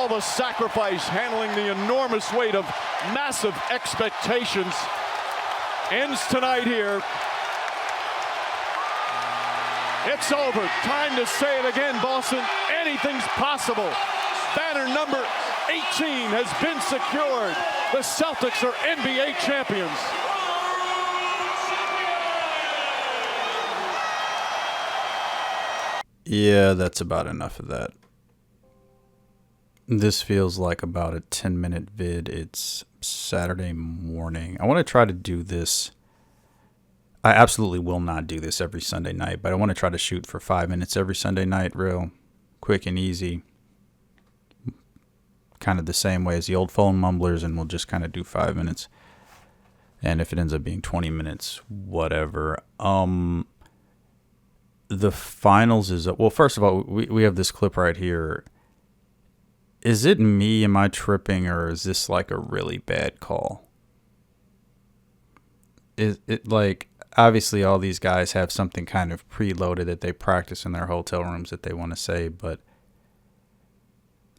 all the sacrifice, handling the enormous weight of massive expectations, ends tonight here. It's over. Time to say it again, Boston. Anything's possible. Banner number 18 has been secured. The Celtics are NBA champions. Yeah, that's about enough of that. This feels like about a 10-minute vid. It's Saturday morning. I want to try to do this. I absolutely will not do this every Sunday night, but I want to try to shoot for 5 minutes every Sunday night, real quick and easy. Kind of the same way as the old phone mumblers, and we'll just kind of do 5 minutes. And if it ends up being 20 minutes, whatever. The finals is, well, first of all, we have this clip right here. Is it me? Am I tripping, or is this like a really bad call? Is it like, obviously all these guys have something kind of preloaded that they practice in their hotel rooms that they want to say, but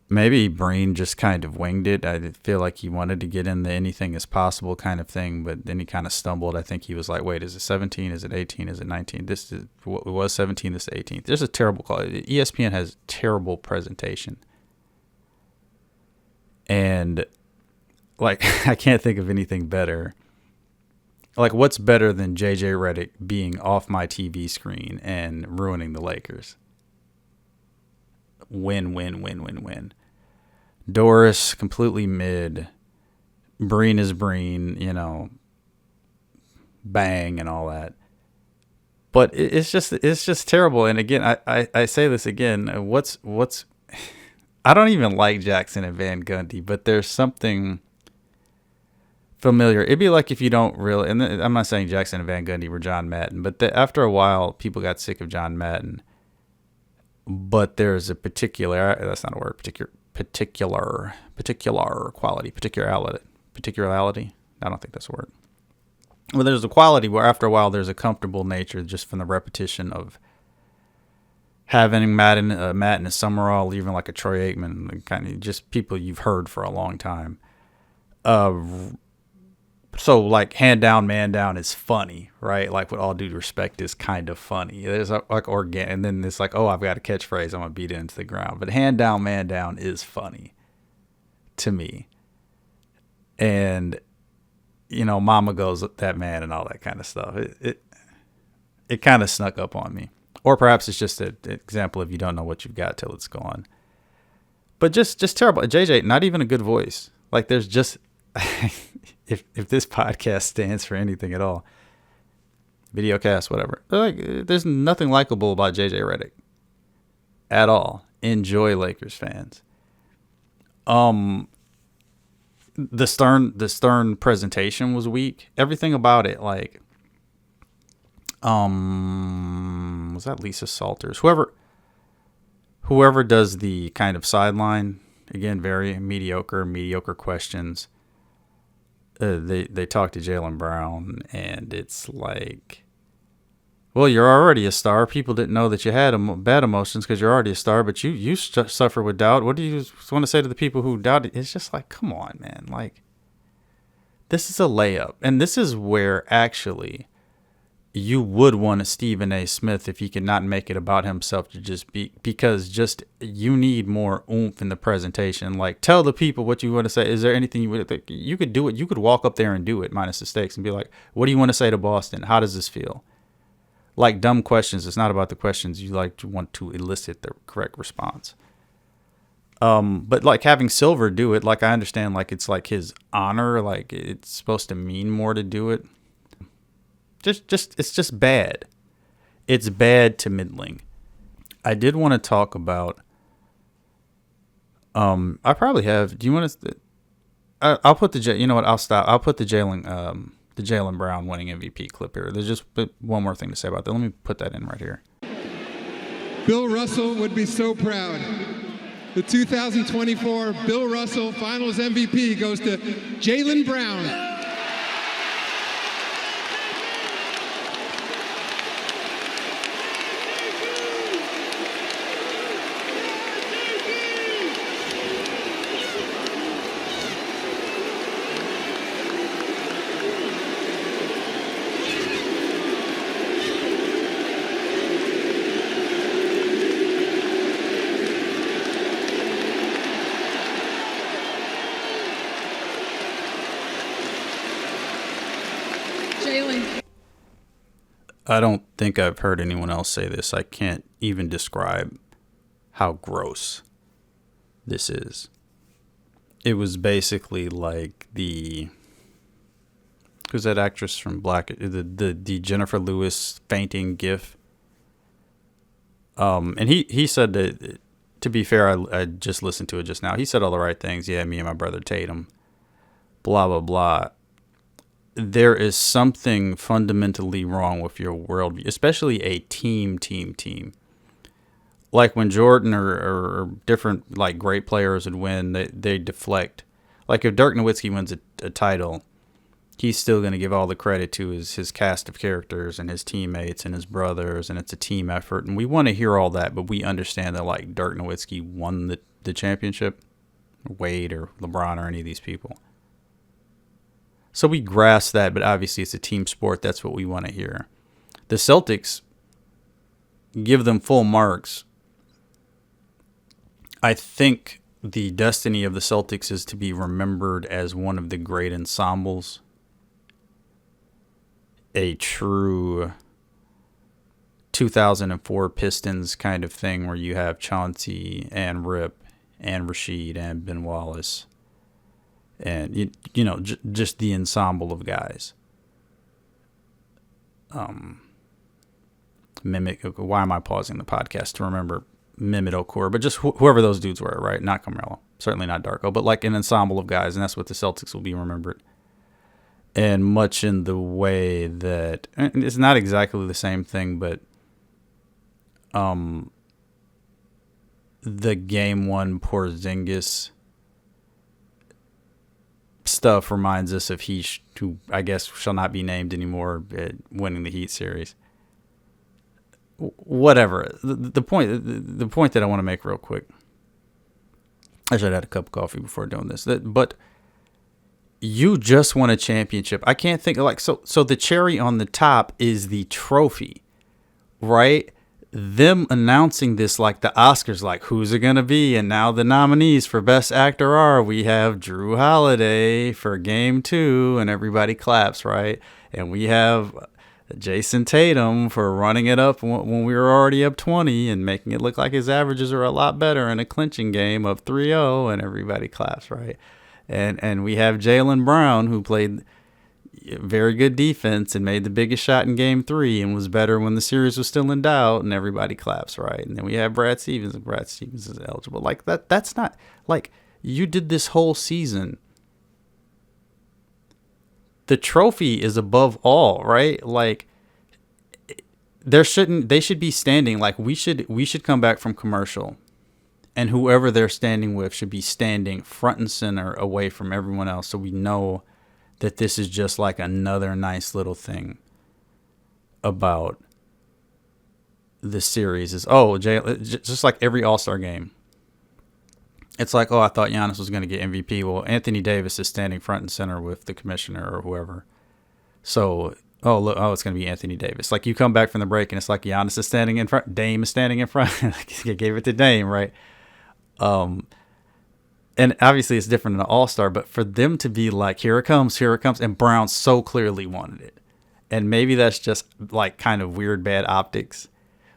maybe Breen just kind of winged it. I feel like he wanted to get in the anything is possible kind of thing, but then he kind of stumbled. I think he was like, wait, is it 17? Is it 18? Is it 19? This is what it was 17, this is 18. There's a terrible call. ESPN has terrible presentation. And like, I can't think of anything better. Like, what's better than JJ Redick being off my TV screen and ruining the Lakers? Win, win, win, win, win. Doris, completely mid. Breen is Breen, you know, bang and all that. But it's just terrible. And again, I say this again. What's I don't even like Jackson and Van Gundy, but there's something familiar. It'd be like if you don't really, and I'm not saying Jackson and Van Gundy were John Madden, but after a while, people got sick of John Madden. But there's a particular, that's not a word, particular quality, particularity. I don't think that's a word. Well, there's a quality where after a while, there's a comfortable nature just from the repetition of having Matt and Summerall, even like a Troy Aikman, kind of just people you've heard for a long time. So like hand down, man down is funny, right? Like with all due respect is kind of funny. There's like organic, and then it's like, oh, I've got a catchphrase, I'm gonna beat it into the ground. But hand down, man down is funny to me. And you know, mama goes that man and all that kind of stuff. It kind of snuck up on me. Or perhaps it's just an example of you don't know what you've got till it's gone. But just terrible. JJ, not even a good voice. Like there's just if this podcast stands for anything at all, videocast, whatever, like there's nothing likable about JJ Redick at all. Enjoy, Lakers fans. The Stern presentation was weak. Everything about it, like, was that Lisa Salters? Whoever does the kind of sideline, again, very mediocre questions. They talk to Jaylen Brown, and it's like, well, you're already a star. People didn't know that you had bad emotions because you're already a star, but you suffer with doubt. What do you want to say to the people who doubt it? It's just like, come on, man. Like, this is a layup. And this is where actually you would want a Stephen A. Smith if he could not make it about himself to just be, because just you need more oomph in the presentation. Like, tell the people what you want to say. Is there anything you could do it? You could walk up there and do it minus the stakes and be like, what do you want to say to Boston? How does this feel? Like dumb questions. It's not about the questions. You want to elicit the correct response. But like having Silver do it, like I understand, like it's like his honor, like it's supposed to mean more to do it. It's just bad. It's bad to middling. I did want to talk about. I probably have. Do you want to? I'll put the. You know what? I'll stop. I'll put the Jaylen Brown winning MVP clip here. There's just one more thing to say about that. Let me put that in right here. Bill Russell would be so proud. The 2024 Bill Russell Finals MVP goes to Jaylen Brown. feeling? I don't think I've heard anyone else say this. I can't even describe how gross this is. It was basically like who's that actress from Black, the Jennifer Lewis fainting gif. And he said that, to be fair, I just listened to it just now. He said all the right things. Yeah, me and my brother Tatum, blah, blah, blah. There is something fundamentally wrong with your worldview, especially a team. Like when Jordan or different like great players would win, they deflect. Like if Dirk Nowitzki wins a title, he's still going to give all the credit to his cast of characters and his teammates and his brothers, and it's a team effort. And we want to hear all that, but we understand that like Dirk Nowitzki won the championship, Wade or LeBron or any of these people. So we grasp that, but obviously it's a team sport. That's what we want to hear. The Celtics, give them full marks. I think the destiny of the Celtics is to be remembered as one of the great ensembles. A true 2004 Pistons kind of thing where you have Chauncey and Rip and Rasheed and Ben Wallace. And, just the ensemble of guys. Why am I pausing the podcast to remember Mehmet Okur? But just whoever those dudes were, right? Not Carmelo. Certainly not Darko. But like an ensemble of guys. And that's what the Celtics will be remembered. And much in the way that... It's not exactly the same thing, but... the Game 1 Porzingis stuff reminds us of Heesh, who I guess shall not be named anymore, winning the Heat series. Whatever. The point that I want to make real quick. I should have had a cup of coffee before doing this. But you just won a championship. I can't think so the cherry on the top is the trophy, right? Them announcing this like the Oscars, like who's it gonna be? And now the nominees for Best Actor are, we have Drew Holiday for Game 2, and everybody claps, right? And we have Jason Tatum for running it up when we were already up 20 and making it look like his averages are a lot better in a clinching game of 3-0, and everybody claps, right? And we have Jaylen Brown, who played very good defense and made the biggest shot in Game 3 and was better when the series was still in doubt, and everybody claps, right? And then we have Brad Stevens, and Brad Stevens is eligible. Like that's not like you did this whole season. The trophy is above all, right? Like they should be standing, like we should come back from commercial, and whoever they're standing with should be standing front and center away from everyone else, so we know that this is just like another nice little thing about the series. Is just like every All-Star game. It's like, I thought Giannis was going to get MVP. Well, Anthony Davis is standing front and center with the commissioner or whoever. So, it's going to be Anthony Davis. Like you come back from the break and it's like Giannis is standing in front, Dame is standing in front. They gave it to Dame, right? And obviously it's different in an All-Star, but for them to be like, here it comes, and Brown so clearly wanted it. And maybe that's just like kind of weird, bad optics,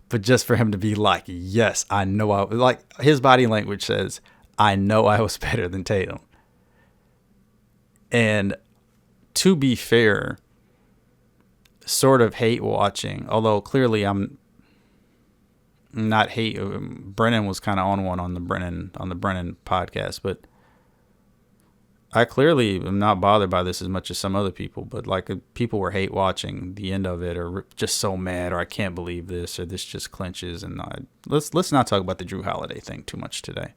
but just for him to be like, yes, I know like his body language says, I know I was better than Tatum. And to be fair, sort of hate watching, although clearly I'm not hate. Brennan was kind of on one on the Brennan podcast, but I clearly am not bothered by this as much as some other people. But like people were hate watching the end of it, or just so mad, or I can't believe this, or this just clinches. And let's not talk about the Drew Holiday thing too much today.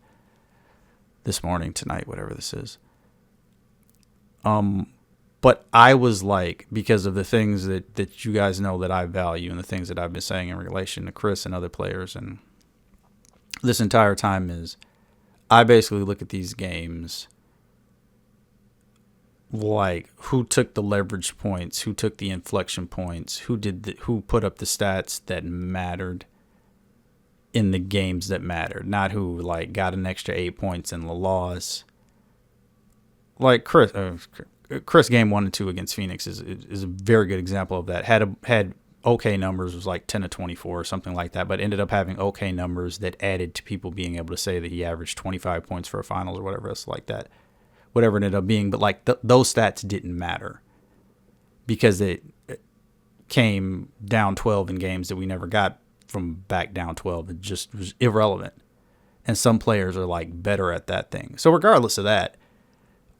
This morning, tonight, whatever this is. But I was like, because of the things that you guys know that I value and the things that I've been saying in relation to Chris and other players, and this entire time is, I basically look at these games like who took the leverage points, who took the inflection points, who put up the stats that mattered in the games that mattered, not who like got an extra 8 points in the loss. Like Chris game 1 and 2 against Phoenix is a very good example of that. Had okay numbers, was like 10 to 24 or something like that, but ended up having okay numbers that added to people being able to say that he averaged 25 points for a finals or whatever else like that, whatever it ended up being. But like those stats didn't matter because it came down 12 in games that we never got from back down 12. It just was irrelevant. And some players are like better at that thing. So regardless of that,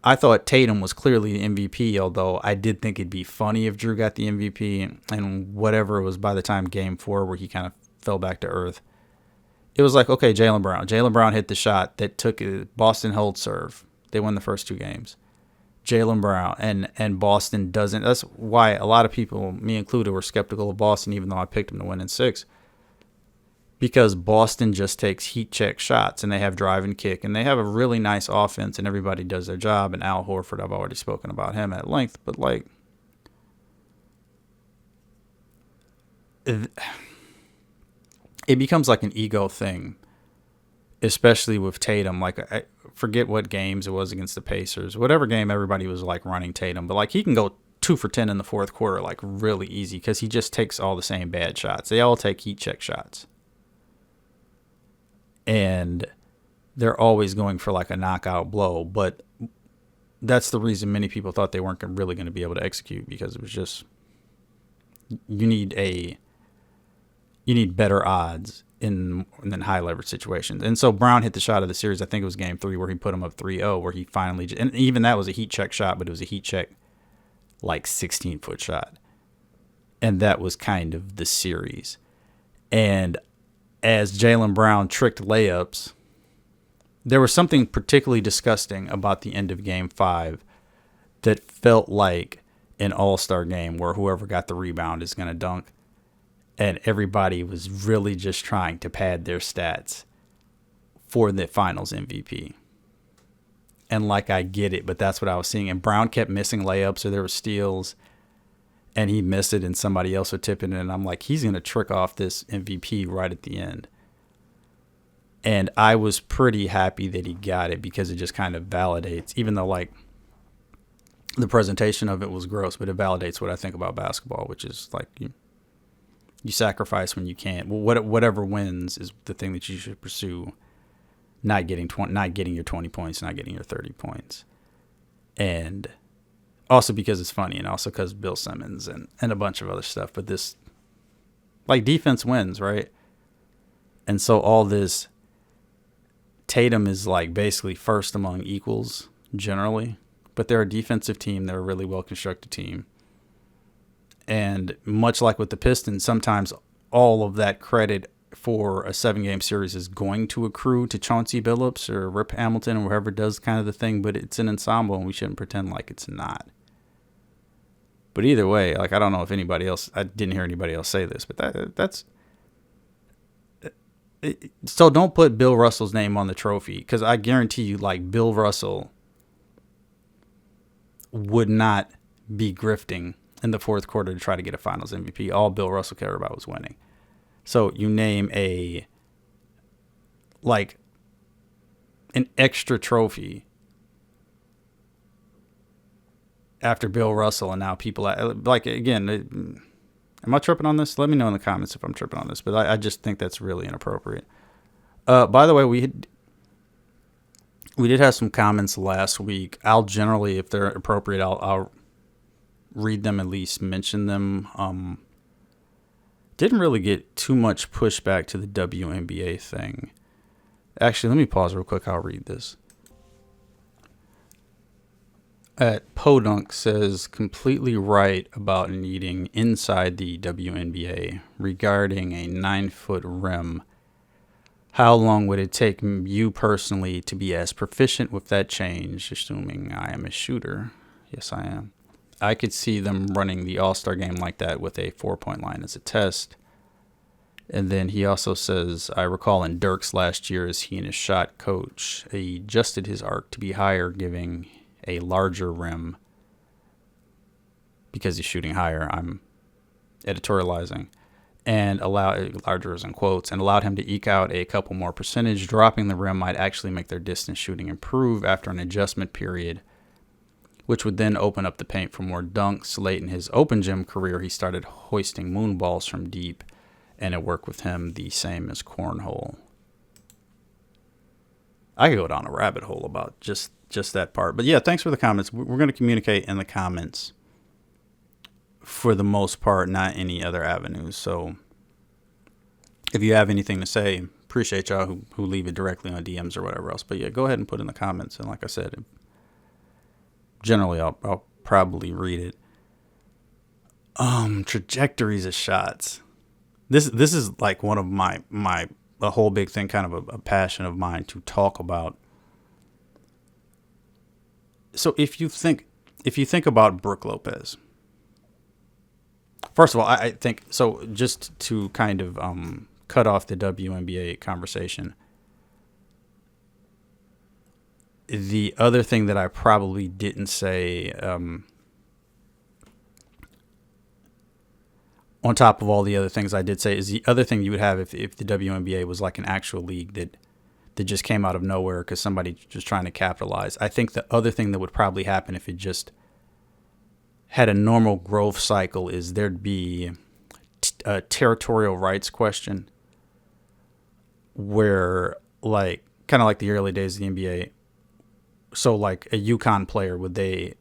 I thought Tatum was clearly the MVP, although I did think it'd be funny if Drew got the MVP and whatever it was by the time game 4 where he kind of fell back to earth. It was like, okay, Jaylen Brown. Jaylen Brown hit the shot that took a Boston hold serve. They won the first 2 games. Jaylen Brown and Boston doesn't. That's why a lot of people, me included, were skeptical of Boston, even though I picked them to win in 6. Because Boston just takes heat check shots and they have drive and kick and they have a really nice offense and everybody does their job. And Al Horford, I've already spoken about him at length, but like it becomes like an ego thing, especially with Tatum. Like I forget what games it was against the Pacers, whatever game everybody was like running Tatum, but like he can go 2 for 10 in the fourth quarter, like really easy because he just takes all the same bad shots. They all take heat check shots. And they're always going for like a knockout blow. But that's the reason many people thought they weren't really going to be able to execute, because it was just you need better odds in high leverage situations. And so Brown hit the shot of the series. I think it was game 3 where he put him up 3-0, where he finally, and even that was a heat check shot, but it was a heat check like 16-foot shot. And that was kind of the series. And as Jaylen Brown tricked layups, there was something particularly disgusting about the end of Game 5 that felt like an all-star game where whoever got the rebound is going to dunk, and everybody was really just trying to pad their stats for the finals MVP. And like, I get it, but that's what I was seeing. And Brown kept missing layups, or there were steals, and he missed it and somebody else would tip it in. And I'm like, he's going to trick off this MVP right at the end. And I was pretty happy that he got it, because it just kind of validates, even though like the presentation of it was gross, but it validates what I think about basketball, which is like you sacrifice when you can't. Well, whatever wins is the thing that you should pursue, not getting your 20 points, not getting your 30 points. And also because it's funny, and also because Bill Simmons and a bunch of other stuff. But this, like, defense wins, right? And so all this, Tatum is like basically first among equals generally, but they're a defensive team. They're a really well-constructed team. And much like with the Pistons, sometimes all of that credit for a 7-game series is going to accrue to Chauncey Billups or Rip Hamilton or whoever does kind of the thing, but it's an ensemble and we shouldn't pretend like it's not. But either way, like, I don't know if anybody else, I didn't hear anybody else say this, but that's so don't put Bill Russell's name on the trophy, because I guarantee you, like, Bill Russell would not be grifting in the fourth quarter to try to get a finals MVP. All Bill Russell cared about was winning. So you name an extra trophy after Bill Russell, and now people like, again, am I tripping on this? Let me know in the comments if I'm tripping on this, but I just think that's really inappropriate. By the way, we did have some comments last week. I'll generally, if they're appropriate, I'll read them, at least mention them. Didn't really get too much pushback to the WNBA thing. Actually, let me pause real quick. I'll read this. Podunk says, completely right about needing inside the WNBA regarding a 9-foot rim. How long would it take you personally to be as proficient with that change, assuming I am a shooter? Yes, I am. I could see them running the All-Star game like that with a 4-point line as a test. And then he also says, I recall in Dirk's last year as he and his shot coach, he adjusted his arc to be higher, giving a larger rim because he's shooting higher. I'm editorializing. And larger is in quotes, and allowed him to eke out a couple more percentage. Dropping the rim might actually make their distance shooting improve after an adjustment period. which would then open up the paint for more dunks. Late in his open gym career, he started hoisting moonballs from deep, and it worked with him the same as cornhole. I could go down a rabbit hole about just that part. But yeah, thanks for the comments. We're going to communicate in the comments for the most part, not any other avenues. So if you have anything to say, appreciate y'all who leave it directly on DMs or whatever else. But yeah, go ahead and put in the comments. And like I said, generally I'll probably read it. Trajectories of shots. This is like one of a whole big thing, kind of a passion of mine to talk about. So if you think about Brooke Lopez, first of all, I think so. Just to kind of cut off the WNBA conversation, the other thing that I probably didn't say, on top of all the other things I did say, is the other thing you would have if the WNBA was like an actual league that just came out of nowhere because somebody just trying to capitalize. I think the other thing that would probably happen if it just had a normal growth cycle is there'd be a territorial rights question where, like, kind of like the early days of the NBA. So like a UConn player, would they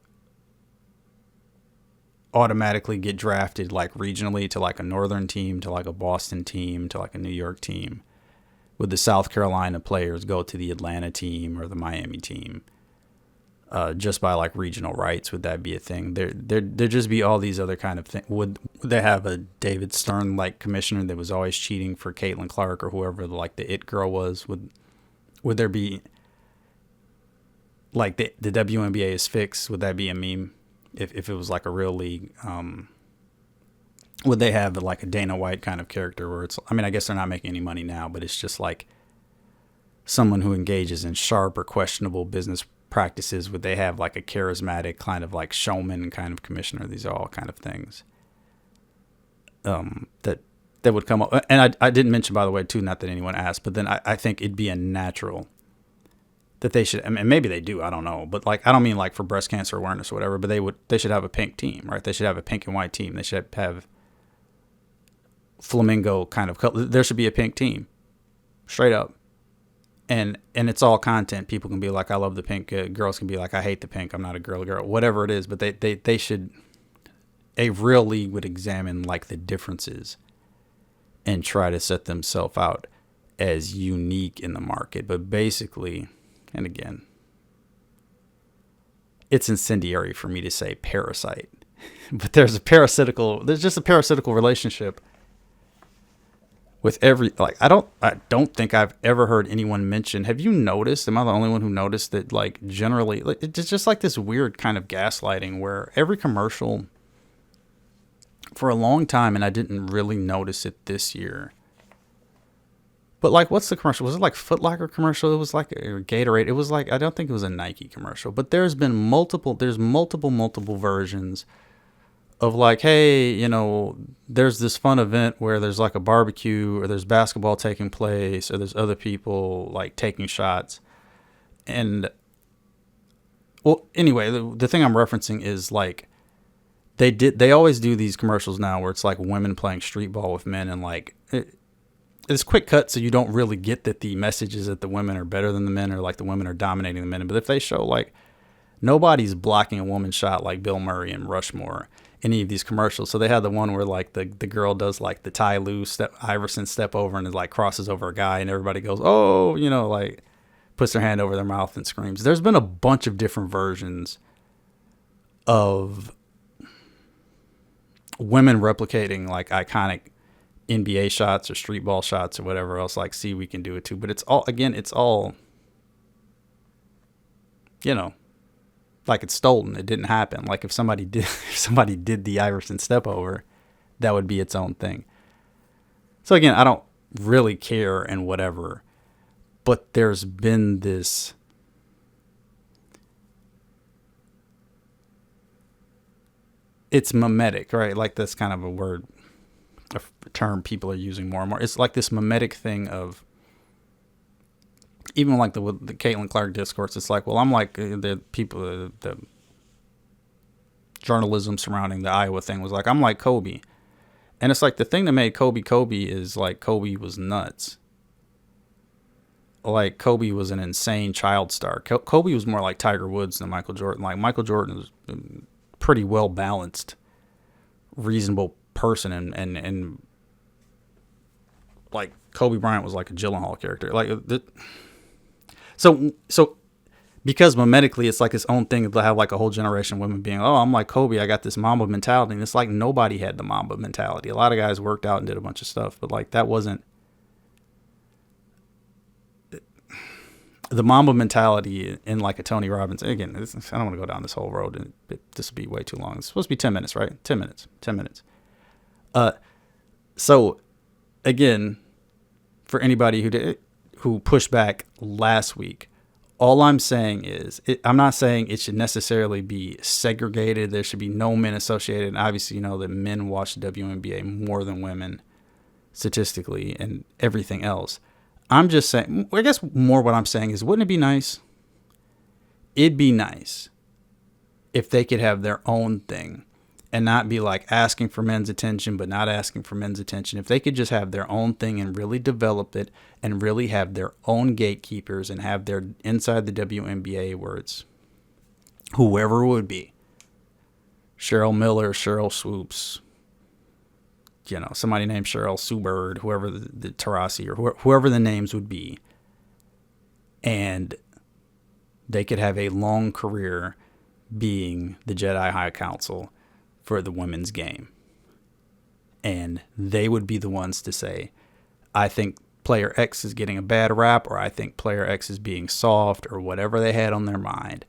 automatically get drafted like regionally to like a northern team, to like a Boston team, to like a New York team? Would the South Carolina players go to the Atlanta team or the Miami team just by like regional rights? Would that be a thing? There'd just be all these other kind of things. Would they have a David Stern like commissioner that was always cheating for Caitlin Clark or whoever like the it girl was? Would there be like the WNBA is fixed? Would that be a meme if it was like a real league? Would they have like a Dana White kind of character where it's, I mean, I guess they're not making any money now, but it's just like someone who engages in sharp or questionable business practices? Would they have like a charismatic kind of like showman kind of commissioner? These are all kind of things that would come up. And I didn't mention, by the way, too, not that anyone asked, but then I think it'd be a natural that they should, I mean, maybe they do, I don't know, but like, I don't mean like for breast cancer awareness or whatever, but they should have a pink team, right? They should have a pink and white team. They should have flamingo kind of color. There should be a pink team, straight up. And it's all content. People can be like, I love the pink. Girls can be like, I hate the pink. I'm not a girl, whatever it is. But they should, a real league would examine like the differences and try to set themselves out as unique in the market. But basically, and again, it's incendiary for me to say parasite, but there's just a parasitical relationship with every, like, I don't think I've ever heard anyone mention, have you noticed, am I the only one who noticed that, like, generally, like, it's just like this weird kind of gaslighting where every commercial for a long time, and I didn't really notice it this year, but like, what's the commercial? Was it like Foot Locker commercial? It was like a Gatorade. It was like, I don't think it was a Nike commercial, but there's multiple versions of like, hey, you know, there's this fun event where there's like a barbecue or there's basketball taking place or there's other people like taking shots. And well, anyway, the thing I'm referencing is like, they always do these commercials now where it's like women playing street ball with men, and like it's quick cut, so you don't really get that the message is that the women are better than the men or like the women are dominating the men. But if they show like nobody's blocking a woman's shot like Bill Murray and Rushmore, any of these commercials. So they had the one where like the girl does like the Ty Lue Iverson step over and it like crosses over a guy and everybody goes, oh, you know, like puts their hand over their mouth and screams. There's been a bunch of different versions of women replicating like iconic NBA shots or street ball shots or whatever else, like, see, we can do it too. But it's all, you know, like it's stolen. It didn't happen. Like if somebody did the Iverson step over, that would be its own thing. So again, I don't really care and whatever, but there's been this it's mimetic, right? Like that's kind of a term people are using more and more. It's like this mimetic thing of, even like the Caitlin Clark discourse, it's like, well, I'm like the people, the journalism surrounding the Iowa thing was like, I'm like Kobe. And it's like the thing that made Kobe Kobe is like Kobe was nuts. Like Kobe was an insane child star. Kobe was more like Tiger Woods than Michael Jordan. Like Michael Jordan was a pretty well balanced, reasonable person, and like Kobe Bryant was like a Gyllenhaal character. Like so because mimetically it's like its own thing to have like a whole generation of women being, oh, I'm like Kobe, I got this Mamba mentality. And it's like nobody had the Mamba mentality. A lot of guys worked out and did a bunch of stuff, but like that wasn't the Mamba mentality in like a Tony Robbins. Again, I don't want to go down this whole road, and this would be way too long. It's supposed to be 10 minutes, right? 10 minutes. So again, for anybody who pushed back last week, all I'm saying is, I'm not saying it should necessarily be segregated. There should be no men associated. And obviously, you know that men watch the WNBA more than women statistically and everything else. I'm just saying, I guess more what I'm saying is, wouldn't it be nice? It'd be nice if they could have their own thing and not be like asking for men's attention, but not asking for men's attention. If they could just have their own thing and really develop it and really have their own gatekeepers and have their inside the WNBA where it's whoever it would be, Cheryl Miller, Cheryl Swoops, you know, somebody named Cheryl Subird, whoever the Tarasi or whoever the names would be. And they could have a long career being the Jedi High Council for the women's game. And they would be the ones to say, I think player X is getting a bad rap, or I think player X is being soft, or whatever they had on their mind.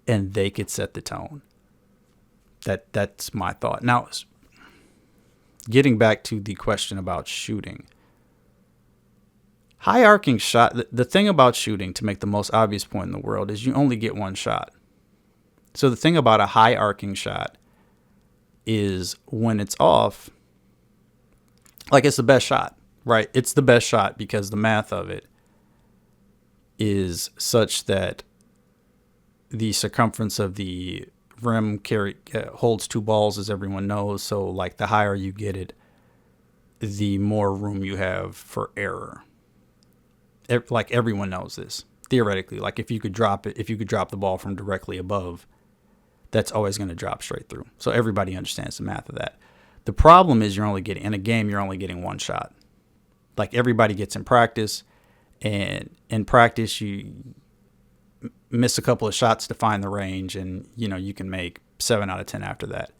And they could set the tone. That's my thought. Now, getting back to the question about shooting. High arcing shot, the thing about shooting, to make the most obvious point in the world, is you only get one shot. So the thing about a high arcing shot is when it's off, like it's the best shot, right? It's the best shot because the math of it is such that the circumference of the rim holds two balls, as everyone knows. So like the higher you get it, the more room you have for error. Like everyone knows this theoretically. Like if you could drop the ball from directly above, that's always going to drop straight through. So everybody understands the math of that. The problem is in a game, you're only getting one shot. Like everybody gets in practice, and in practice you miss a couple of shots to find the range, and you know you can make 7 out of 10 after that.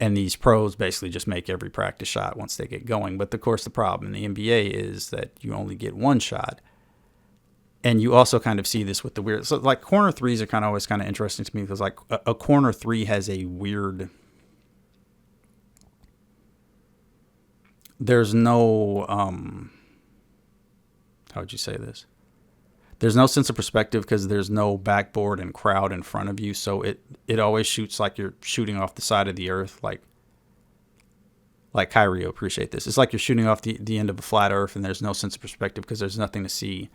And these pros basically just make every practice shot once they get going. But of course the problem in the NBA is that you only get one shot. And you also kind of see this with the weird, so like corner threes are always kind of interesting to me, because like a corner three has a weird, there's no, how would you say this? There's no sense of perspective because there's no backboard and crowd in front of you. So it always shoots like you're shooting off the side of the earth. Like Kyrie will appreciate this. It's like you're shooting off the end of a flat earth, and there's no sense of perspective because there's nothing to see.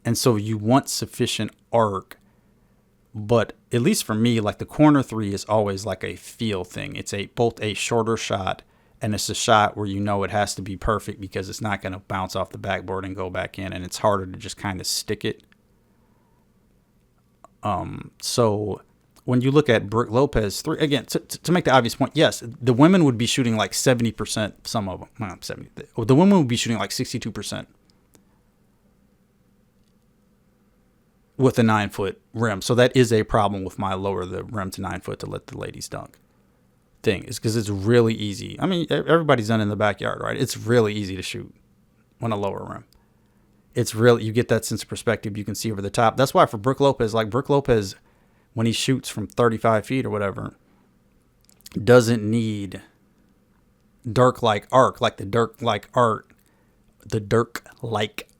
And so you want sufficient arc, but at least for me, like the corner three is always like a feel thing. It's both a shorter shot, and it's a shot where you know it has to be perfect because it's not going to bounce off the backboard and go back in, and it's harder to just kind of stick it. So when you look at Brooke Lopez three, again, to make the obvious point, yes, the women would be shooting like 70%, some of them, not 70, the women would be shooting like 62%. With a 9-foot rim. So that is a problem with my lower the rim to 9 foot to let the ladies dunk thing, is because it's really easy. I mean, everybody's done it in the backyard, right? It's really easy to shoot on a lower rim. It's really, you get that sense of perspective. You can see over the top. That's why for Brooke Lopez, when he shoots from 35 feet or whatever, doesn't need Dirk-like arc, like the Dirk-like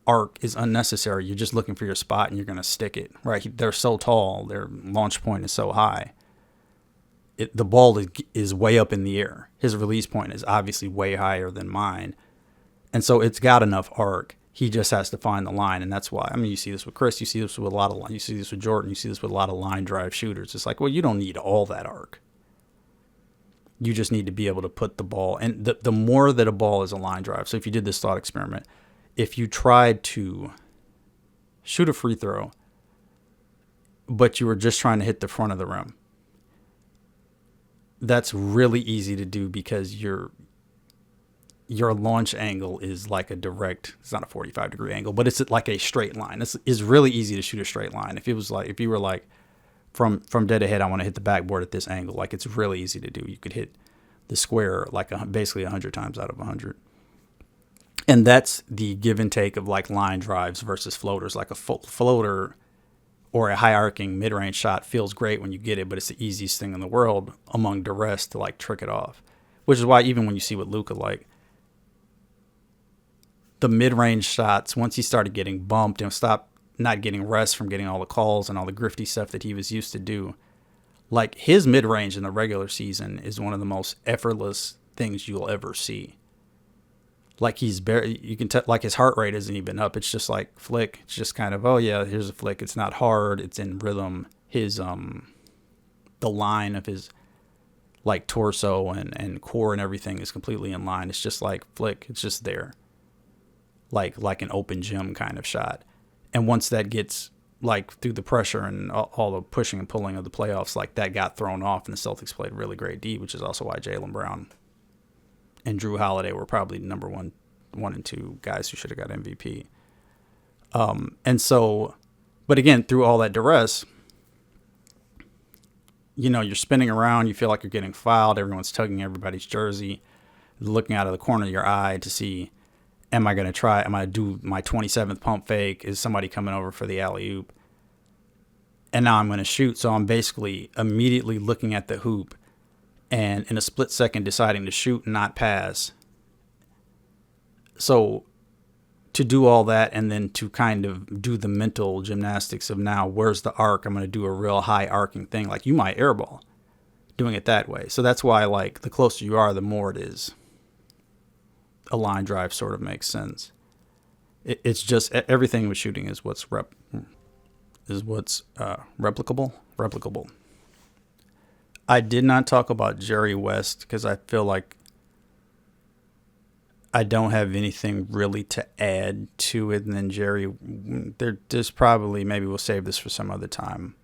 arc is unnecessary. You're just looking for your spot and you're going to stick it, right? They're so tall. Their launch point is so high. The ball is way up in the air. His release point is obviously way higher than mine. And so it's got enough arc. He just has to find the line. And that's why, I mean, you see this with Chris, you see this with you see this with Jordan, you see this with a lot of line drive shooters. It's like, well, you don't need all that arc. You just need to be able to put the ball, and the more that a ball is a line drive. So if you did this thought experiment, if you tried to shoot a free throw, but you were just trying to hit the front of the rim, that's really easy to do because your launch angle is like a direct, it's not a 45-degree angle, but it's like a straight line. It's really easy to shoot a straight line. If you were like, from dead ahead, I want to hit the backboard at this angle. Like, it's really easy to do. You could hit the square like basically 100 times out of 100. And that's the give and take of like line drives versus floaters. Like a floater or a high arcing mid-range shot feels great when you get it, but it's the easiest thing in the world among duress to like trick it off. Which is why even when you see what Luka, like the mid-range shots, once he started getting bumped and stopped not getting rest from getting all the calls and all the grifty stuff that he was used to do, like his mid-range in the regular season is one of the most effortless things you'll ever see. Like you can tell, like his heart rate isn't even up. It's just like flick. It's just kind of, oh yeah, here's a flick. It's not hard. It's in rhythm. His the line of his like torso and core and everything is completely in line. It's just like flick. It's just there. Like an open gym kind of shot. And once that gets like through the pressure and all the pushing and pulling of the playoffs, like that got thrown off, and the Celtics played really great D, which is also why Jaylen Brown and Drew Holiday were probably number one and two guys who should have got MVP. And so, but again, through all that duress, you know, you're spinning around, you feel like you're getting fouled, everyone's tugging everybody's jersey, looking out of the corner of your eye to see, am I going to do my 27th pump fake? Is somebody coming over for the alley-oop? And now I'm going to shoot. So I'm basically immediately looking at the hoop and in a split second deciding to shoot and not pass. So to do all that and then to kind of do the mental gymnastics of now, where's the arc? I'm going to do a real high arcing thing. Like you might airball doing it that way. So that's why like the closer you are, the more it is. A line drive sort of makes sense. It's just everything with shooting is what's replicable. I did not talk about Jerry West because I feel like I don't have anything really to add to it. And then Jerry, there's probably, maybe we'll save this for some other time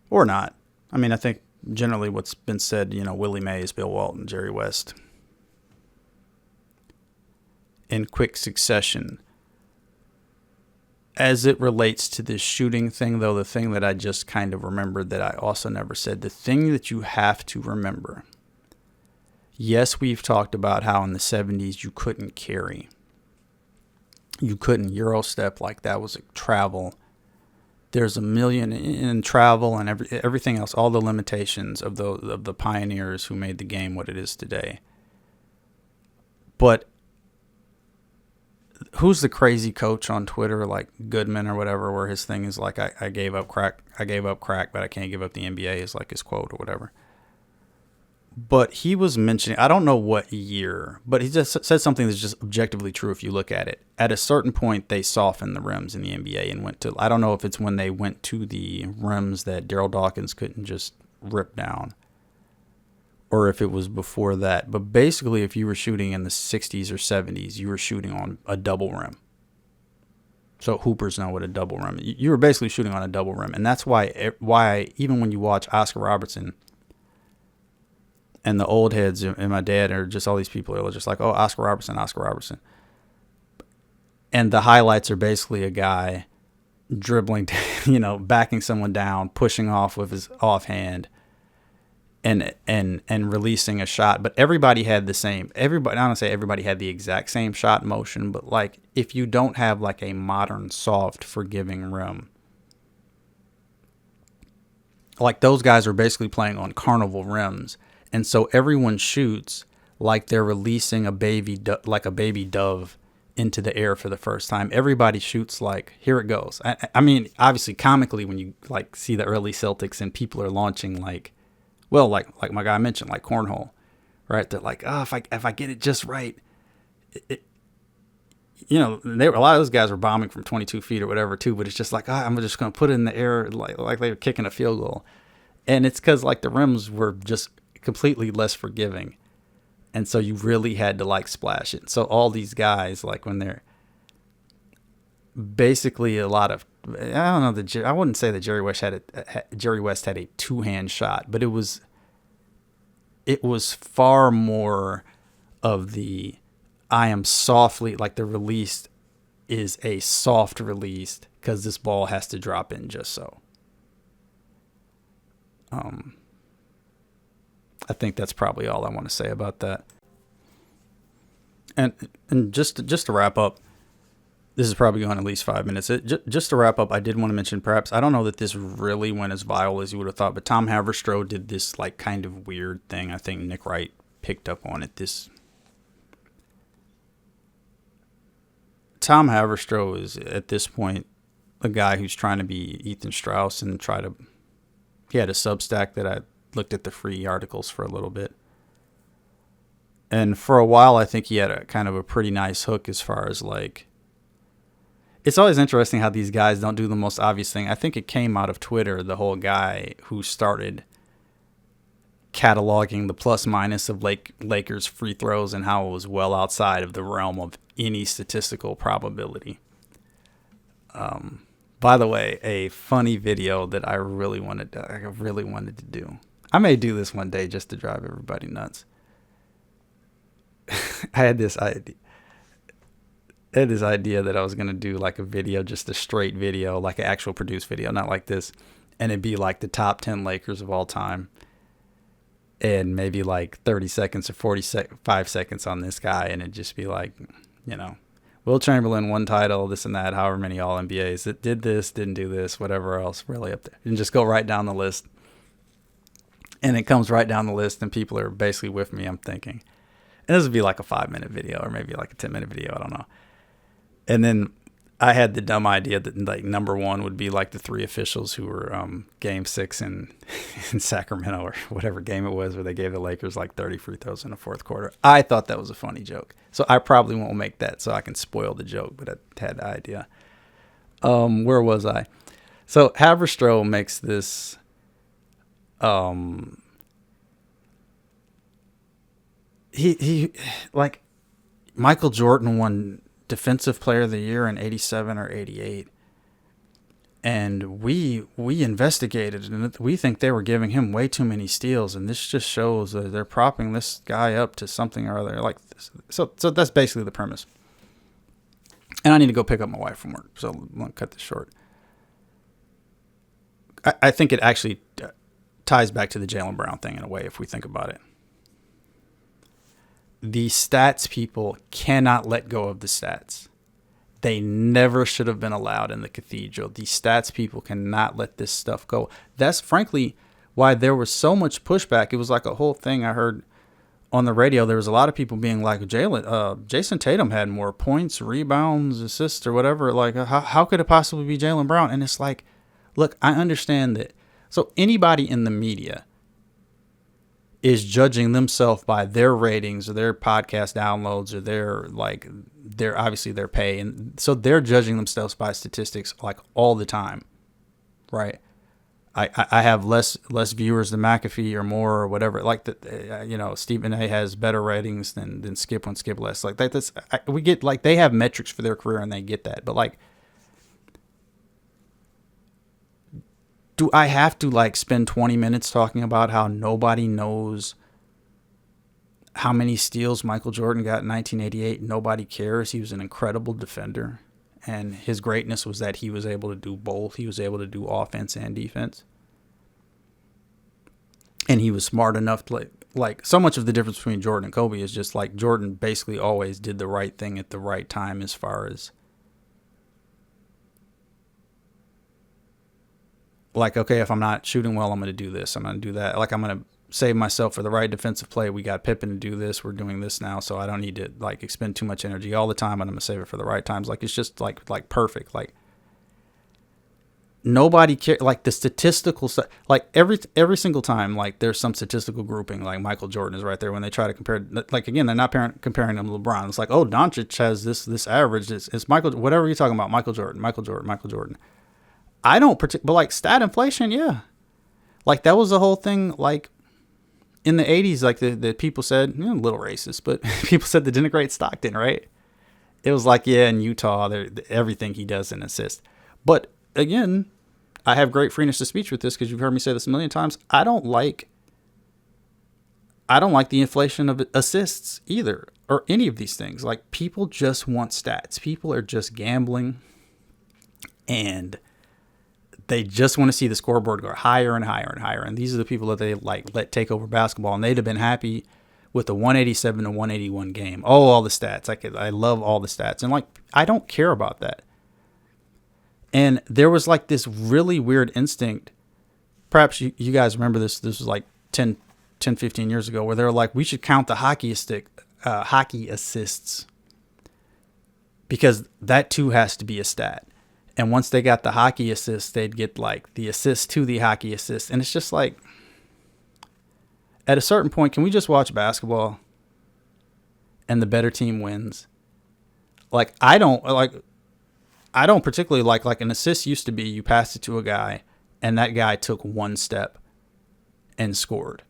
or not. I mean, I think generally what's been said, you know, Willie Mays, Bill Walton, Jerry West, in quick succession. As it relates to this shooting thing, though, the thing that I just kind of remembered that I also never said, the thing that you have to remember, yes, we've talked about how in the 70s you couldn't carry. You couldn't Euro step, like that was a travel. There's a million in travel and everything else, all the limitations of the pioneers who made the game what it is today. But who's the crazy coach on Twitter, like Goodman or whatever, where his thing is like, I gave up crack, but I can't give up the NBA is like his quote or whatever. But he was mentioning, I don't know what year, but he just said something that's just objectively true if you look at it. At a certain point, they softened the rims in the NBA and went to, I don't know if it's when they went to the rims that Daryl Dawkins couldn't just rip down, or if it was before that. But basically, if you were shooting in the 60s or 70s, you were shooting on a double rim. So hoopers know what a double rim is. You were basically shooting on a double rim. And that's why even when you watch Oscar Robertson and the old heads and my dad or just all these people are just like, oh, Oscar Robertson. And the highlights are basically a guy dribbling, you know, backing someone down, pushing off with his offhand, and releasing a shot. But everybody had the same, I don't say everybody had the exact same shot motion, but like if you don't have like a modern, soft, forgiving rim, like those guys are basically playing on carnival rims. And so everyone shoots like they're releasing a baby dove into the air for the first time. Everybody shoots like, here it goes. I mean, obviously comically when you like see the early Celtics and people are launching like, well, like my guy mentioned, like cornhole, right? They're like, oh, if I get it just right, you know, a lot of those guys were bombing from 22 feet or whatever too, but it's just like, I'm just going to put it in the air like they were kicking a field goal. And it's because like the rims were just completely less forgiving. And so you really had to like splash it. So all these guys, like when they're basically a lot of, I don't know, I wouldn't say that Jerry West had a two-hand shot, but it was far more of the, I am softly, like the release is a soft release because this ball has to drop in just so. I think that's probably all I want to say about that. And just to wrap up, this is probably going at least 5 minutes. Just to wrap up, I did want to mention, perhaps, I don't know that this really went as viral as you would have thought, but Tom Haverstraw did this like kind of weird thing. I think Nick Wright picked up on it. Tom Haverstraw is at this point a guy who's trying to be Ethan Strauss and he had a Substack that I looked at the free articles for a little bit. And for a while, I think he had a kind of a pretty nice hook as far as like, it's always interesting how these guys don't do the most obvious thing. I think it came out of Twitter, the whole guy who started cataloging the plus minus of Lakers free throws and how it was well outside of the realm of any statistical probability. By the way, a funny video that I really wanted to do. I may do this one day just to drive everybody nuts. I had this idea that I was going to do like a video, just a straight video, like an actual produced video, not like this. And it'd be like the top 10 Lakers of all time. And maybe like 30 seconds or 45 seconds on this guy. And it'd just be like, you know, Will Chamberlain, one title, this and that, however many All-NBAs. It did this, didn't do this, whatever else, really up there. And just go right down the list. And it comes right down the list and people are basically with me, I'm thinking. And this would be like a 5-minute video or maybe like a 10-minute video. I don't know. And then I had the dumb idea that like number one would be like the three officials who were game 6 in Sacramento or whatever game it was where they gave the Lakers like 30 free throws in the fourth quarter. I thought that was a funny joke. So I probably won't make that so I can spoil the joke, but I had the idea. Where was I? So Haverstraw makes this he like Michael Jordan won Defensive Player of the Year in 87 or 88. And we investigated and we think they were giving him way too many steals. And this just shows that they're propping this guy up to something or other like this. So that's basically the premise. And I need to go pick up my wife from work. So I'm going to cut this short. I think it actually ties back to the Jaylen Brown thing in a way, if we think about it. The stats people cannot let go of the stats. They never should have been allowed in the cathedral. The stats people cannot let this stuff go. That's frankly why there was so much pushback. It was like a whole thing I heard on the radio. There was a lot of people being like, Jason Tatum had more points, rebounds, assists, or whatever. Like, how could it possibly be Jaylen Brown? And it's like, look, I understand that. So anybody in the media is judging themselves by their ratings or their podcast downloads or their obviously their pay. And so they're judging themselves by statistics like all the time. Right. I have less viewers than McAfee or more or whatever. Like Stephen A has better ratings than Skip when Skip less. Like we get like they have metrics for their career and they get that. But like, do I have to like spend 20 minutes talking about how nobody knows how many steals Michael Jordan got in 1988? Nobody cares. He was an incredible defender. And his greatness was that he was able to do both. He was able to do offense and defense. And he was smart enough to like so much of the difference between Jordan and Kobe is just like Jordan basically always did the right thing at the right time as far as like, okay, if I'm not shooting well, I'm going to do this. I'm going to do that. Like, I'm going to save myself for the right defensive play. We got Pippen to do this. We're doing this now. So I don't need to like expend too much energy all the time. And I'm going to save it for the right times. Like, it's just like perfect. Like nobody cares. Like the statistical stuff, like every single time, like there's some statistical grouping, like Michael Jordan is right there when they try to compare, like, again, they're not comparing him to LeBron. It's like, oh, Doncic has this average. It's Michael, whatever you're talking about, Michael Jordan. I don't but like stat inflation, yeah. Like that was the whole thing, like in the 80s, like the people said, a little racist, but people said to denigrate Stockton, right? It was like, yeah, in Utah, everything he does in assist. But again, I have great freedom of speech with this because you've heard me say this a million times. I don't like the inflation of assists either, or any of these things. Like, people just want stats. People are just gambling, and they just want to see the scoreboard go higher and higher and higher. And these are the people that they let take over basketball, and they'd have been happy with the 187 to 181 game. Oh, all the stats. I love all the stats. And I don't care about that. And there was this really weird instinct. Perhaps you guys remember this. This was 10, 15 years ago, where they were like, we should count the hockey assists, because that too has to be a stat. And once they got the hockey assists, they'd get the assist to the hockey assist. And it's just at a certain point, can we just watch basketball and the better team wins? I don't particularly like an assist used to be you passed it to a guy and that guy took one step and scored.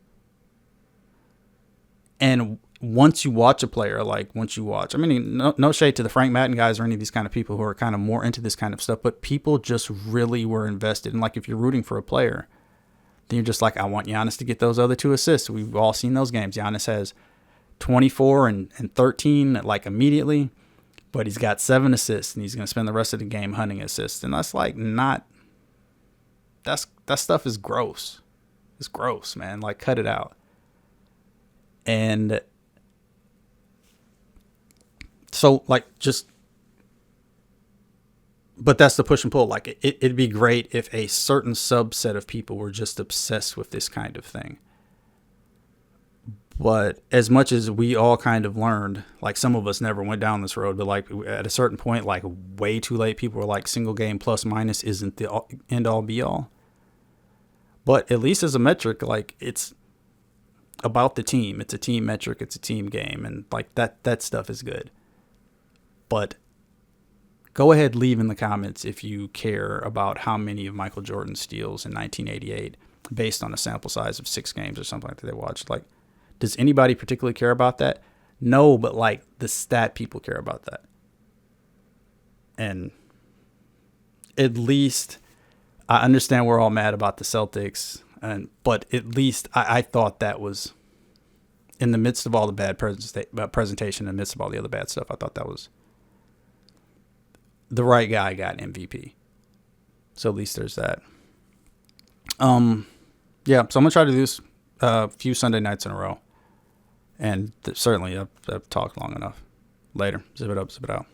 And once you watch a player, no shade to the Frank Madden guys or any of these kind of people who are kind of more into this kind of stuff, but people just really were invested. And if you're rooting for a player, then you're just I want Giannis to get those other 2 assists. We've all seen those games. Giannis has 24 and 13 immediately, but he's got 7 assists, and he's going to spend the rest of the game hunting assists. And that's that stuff is gross. It's gross, man. Cut it out. And so but that's the push and pull. It'd be great if a certain subset of people were just obsessed with this kind of thing. But as much as we all kind of learned, some of us never went down this road, but at a certain point, way too late, people were single game plus minus isn't the end all be all. But at least as a metric, it's about the team. It's a team metric. It's a team game. And that stuff is good. But go ahead, leave in the comments if you care about how many of Michael Jordan's steals in 1988, based on a sample size of 6 games or something that they watched. Does anybody particularly care about that? No, but the stat people care about that. And at least I understand we're all mad about the Celtics, but at least I thought that was, in the midst of all the bad presentation, in the midst of all the other bad stuff, I thought that was the right guy got MVP. So at least there's that. So I'm gonna try to do this a few Sunday nights in a row, and certainly I've talked long enough. Later, zip it up, zip it out.